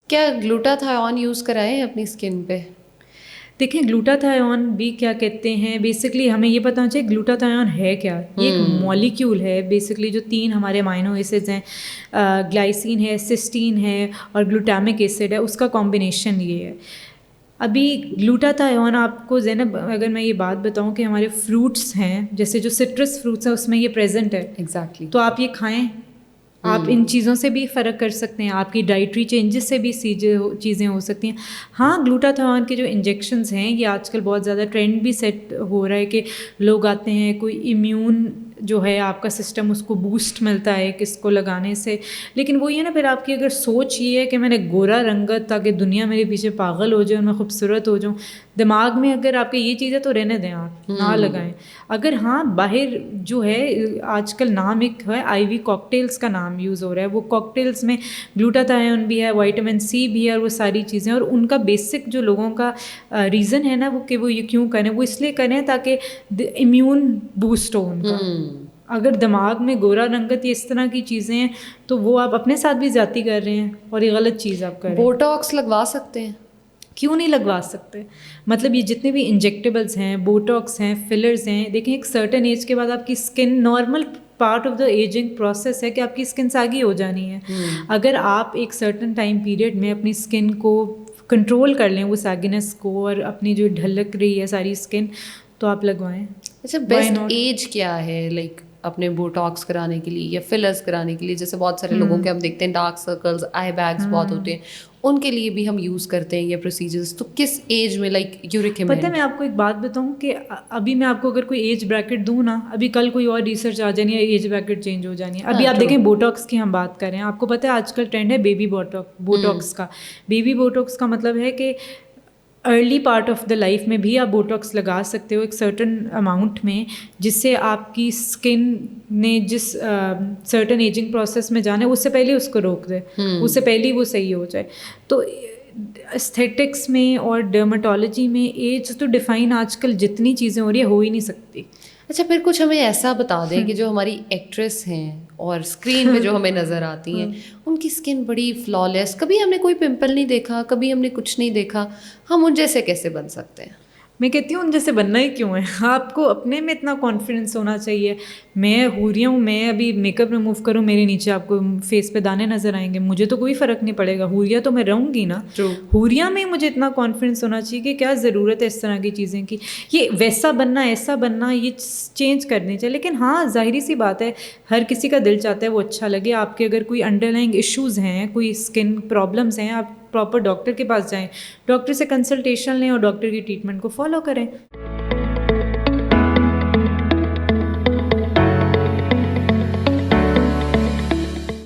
کیا گلوٹاتھیون یوز کرائیں اپنی اسکن پہ؟ دیکھیں گلوٹاتھیون بھی کیا کہتے ہیں، بیسکلی ہمیں یہ پتہ ہونا چاہیے گلوٹاتھیون ہے کیا. یہ ایک مالیکیول ہے بیسکلی جو 3 ہمارے امائنو ایسڈز ہیں، گلائسین ہے، سسٹین ہے اور گلوٹامک ایسڈ ہے، اس کا کمبینیشن یہ ہے. ابھی گلوٹاتھیون آپ کو زینب اگر میں یہ بات بتاؤں کہ ہمارے فروٹس ہیں، جیسے جو سٹرس فروٹس ہیں اس میں یہ پریزنٹ ہے. ایگزیکٹلی. تو آپ یہ کھائیں، آپ ان چیزوں سے بھی فرق کر سکتے ہیں، آپ کی ڈائٹری چینجز سے بھی چیزیں ہو سکتی ہیں. ہاں گلوٹاتھیون کے جو انجیکشنز ہیں یہ آج کل بہت زیادہ ٹرینڈ بھی سیٹ ہو رہا ہے کہ لوگ آتے ہیں، کوئی امیون جو ہے آپ کا سسٹم اس کو بوسٹ ملتا ہے کس کو لگانے سے. لیکن وہ یہ نا پھر آپ کی اگر سوچ یہ ہے کہ میں نے گورا رنگت تاکہ دنیا میرے پیچھے پاگل ہو جائے اور میں خوبصورت ہو جاؤں، دماغ میں اگر آپ کی یہ چیز ہے تو رہنے دیں، آپ نہ لگائیں. اگر ہاں باہر جو ہے آج کل نام ایک ہے آئی وی کاکٹیلز کا نام یوز ہو رہا ہے، وہ کاکٹیلز میں گلوٹاتھیون بھی ہے، وائٹامن سی بھی ہے اور وہ ساری چیزیں. اور ان کا بیسک جو لوگوں کا ریزن ہے نا وہ کہ وہ یہ کیوں کریں، وہ اس لیے کریں تاکہ امیون بوسٹ ہو ان کا. اگر دماغ میں گورا رنگت یا اس طرح کی چیزیں ہیں تو وہ آپ اپنے ساتھ بھی زیادتی کر رہے ہیں اور یہ غلط چیز آپ کر رہے ہیں. بوٹاکس لگوا سکتے ہیں؟ کیوں نہیں لگوا سکتے؟ مطلب یہ جتنے بھی انجیکٹیبلس ہیں، بوٹاکس ہیں، فلرز ہیں، دیکھیں ایک سرٹن ایج کے بعد آپ کی skin normal part of the ageing process ہے کہ آپ کی اسکن ساگی ہو جانی ہے. اگر آپ ایک سرٹن ٹائم پیریڈ میں اپنی اسکن کو کنٹرول کر لیں، وہ ساگینس کو، اور اپنی جو ڈھلک رہی ہے ساری اسکن، تو آپ لگوائیں. اچھا بیسٹ ایج کیا ہے لائک اپنے بوٹاکس کرانے کے لیے یا فلرز کرانے کے لیے؟ جیسے بہت سارے لوگوں کے ہم دیکھتے ہیں ڈارک سرکلز، آئی بیگس بہت ہوتے ہیں، ان کے لیے بھی ہم یوز کرتے ہیں یہ پروسیجرز. تو کس ایج میں لائک یو ریکمینڈ؟ پتہ ہے میں آپ کو ایک بات بتاؤں کہ ابھی میں آپ کو اگر کوئی ایج بریکٹ دوں نا، ابھی کل کوئی اور ریسرچ آ جانی ہے، ایج بریکٹ چینج ہو جانی ہے. ابھی آپ دیکھیں بوٹاکس کی ہم بات کریں، آپ کو پتہ ہے آج کل ٹرینڈ ہے بیبی بوٹاکس کا. بیبی بوٹاکس کا مطلب ہے کہ early part of the life میں بھی آپ بوٹاکس لگا سکتے ہو ایک سرٹن اماؤنٹ میں، جس سے آپ کی اسکن نے جس سرٹن ایجنگ پروسیس میں جانا ہے اس سے پہلے اس کو روک دے، اس سے پہلے وہ صحیح ہو جائے. تو استھیٹکس میں اور ڈرماٹولوجی میں ایج تو ڈیفائن آج کل جتنی چیزیں ہو رہی ہے ہو ہی نہیں سکتی. اچھا پھر کچھ ہمیں ایسا بتا دیں کہ جو ہماری ایکٹریس ہیں اور اسکرین پہ جو ہمیں نظر آتی ہیں ان کی اسکن بڑی فلالیس، کبھی ہم نے کوئی پمپل نہیں دیکھا، کبھی ہم نے کچھ نہیں دیکھا، ہم ان جیسے کیسے بن سکتے ہیں؟ میں کہتی ہوں ان جیسے بننا ہی کیوں ہے، آپ کو اپنے میں اتنا کانفیڈنس ہونا چاہیے. میں حوریہ ہوں، میں ابھی میک اپ ریموو کروں، میرے نیچے آپ کو فیس پہ دانے نظر آئیں گے، مجھے تو کوئی فرق نہیں پڑے گا، حوریہ تو میں رہوں گی نا. حوریہ میں مجھے اتنا کانفیڈنس ہونا چاہیے کہ کیا ضرورت ہے اس طرح کی چیزیں کی، یہ ویسا بننا ایسا بننا یہ چینج کرنی چاہیے. لیکن ہاں ظاہری سی بات ہے ہر کسی کا دل چاہتا ہے وہ اچھا لگے. آپ کے اگر کوئی انڈر لائنگ ایشوز ہیں، کوئی اسکن پرابلمس ہیں، آپ پراپر ڈاکٹر کے پاس جائیں، ڈاکٹر سے کنسلٹیشن لیں اور ڈاکٹر کی ٹریٹمنٹ کو فالو کریں.